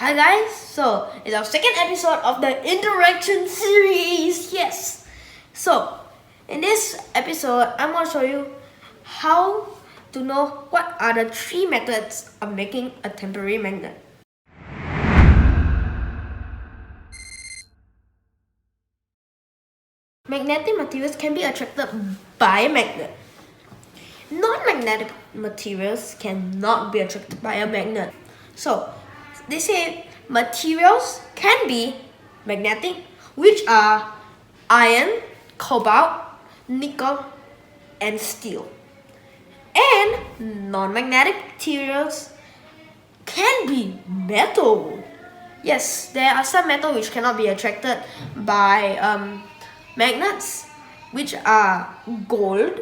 Hi guys, so it's our second episode of the interaction series. Yes. So in this episode, I'm going to show you how to know what are the 3 methods of making a temporary magnet. Magnetic materials can be attracted by a magnet. Non-magnetic materials cannot be attracted by a magnet. So they say materials can be magnetic, which are iron, cobalt, nickel, and steel. And non-magnetic materials can be metal. Yes, there are some metal which cannot be attracted by magnets, which are gold,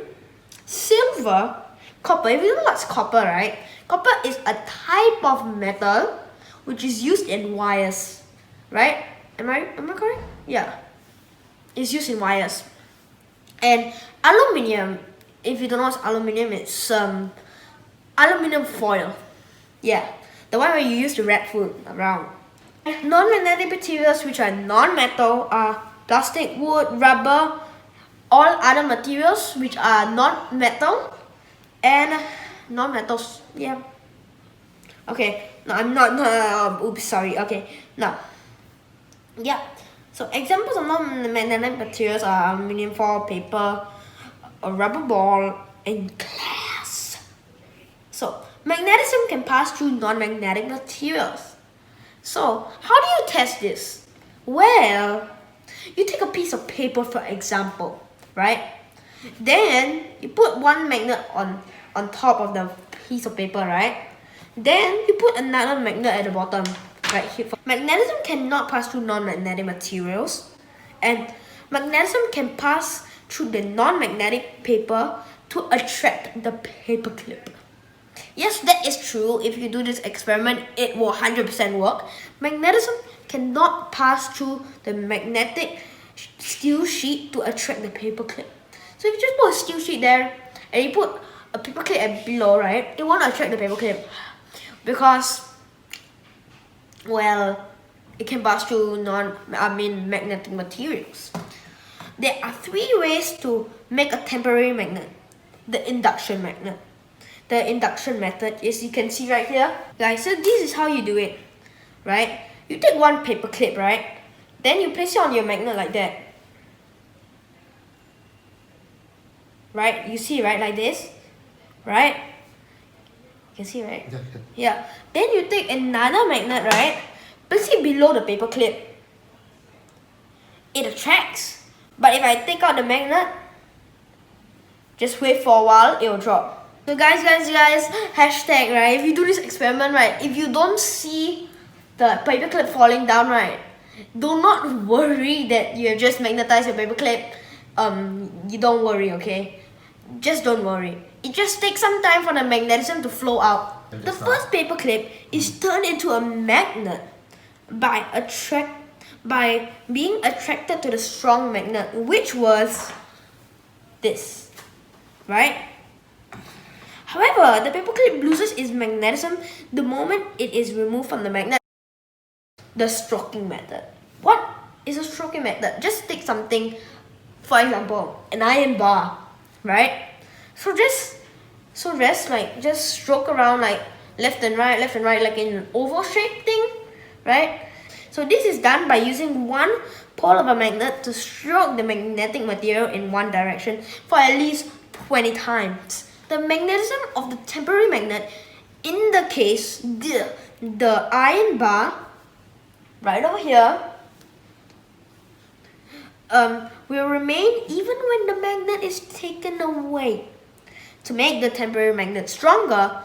silver, copper. If you know what's copper, right? Copper is a type of metal which is used in wires, right? Am I correct? Yeah, it's used in wires. And aluminium, if you don't know what's aluminium, it's aluminium foil. Yeah, the one where you use to wrap food around. Non-magnetic materials which are non-metal are plastic, wood, rubber, all other materials which are not metal and non-metals. Yeah. Okay. No, I'm not. Oops. Sorry. Okay. Now. Yeah. So examples of non-magnetic materials are aluminum foil, paper, a rubber ball, and glass. So magnetism can pass through non-magnetic materials. So how do you test this? Well, you take a piece of paper for example, right? Then you put one magnet on top of the piece of paper, right? Then you put another magnet at the bottom, right here. Magnetism cannot pass through non-magnetic materials, and magnetism can pass through the non-magnetic paper to attract the paper clip. Yes, that is true. If you do this experiment, it will 100% work. Magnetism cannot pass through the magnetic steel sheet to attract the paper clip. So if you just put a steel sheet there and you put a paper clip at below, right, it won't attract the paper clip because, well, it can pass through magnetic materials. There are 3 ways to make a temporary magnet. The induction magnet. The induction method is, you can see right here, guys. So this is how you do it, right? You take one paper clip, right? Then you place it on your magnet like that, right? You see, right, like this, right? You can see, right? Yeah. Then you take another magnet, right? Place it below the paper clip. It attracts. But if I take out the magnet, just wait for a while, it will drop. So guys, hashtag, right? If you do this experiment, right, if you don't see the paper clip falling down, right, do not worry that you have just magnetized your paper clip. You don't worry, okay? Just don't worry. It just takes some time for the magnetism to flow out. The first paper clip is turned into a magnet by being attracted to the strong magnet, which was this, right? However, the paperclip loses its magnetism the moment it is removed from the magnet. The stroking method. What is a stroking method? Just take something, for example, an iron bar, right? So just stroke around like left and right, like in an oval shape thing, right? So this is done by using one pole of a magnet to stroke the magnetic material in one direction for at least 20 times. The magnetism of the temporary magnet, in the case, the iron bar, right over here, will remain even when the magnet is taken away. To make the temporary magnet stronger,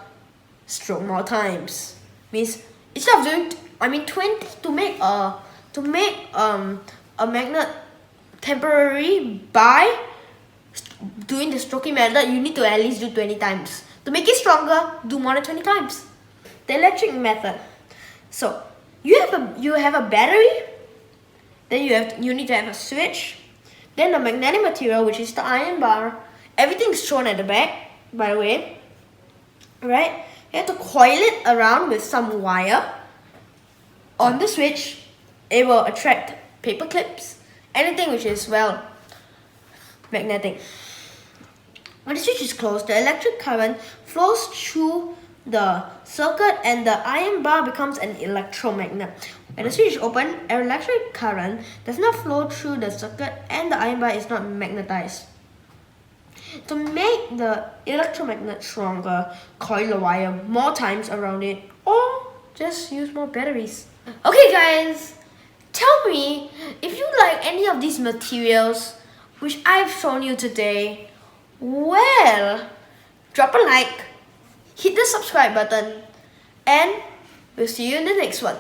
stroke more times. Means instead of doing 20 to make a magnet temporary by doing the stroking method, you need to at least do 20 times. To make it stronger, do more than 20 times. The electric method. So you have a battery, then you need to have a switch, then the magnetic material, which is the iron bar. Everything is shown at the back, by the way, right? You have to coil it around with some wire. on the switch, it will attract paper clips, anything which is, well, magnetic. When the switch is closed, the electric current flows through the circuit and the iron bar becomes an electromagnet. When the switch is open, electric current does not flow through the circuit and the iron bar is not magnetized. To make the electromagnet stronger, coil the wire more times around it or just use more batteries. Okay guys, tell me if you like any of these materials which I've shown you today. Well, drop a like, hit the subscribe button, and we'll see you in the next one.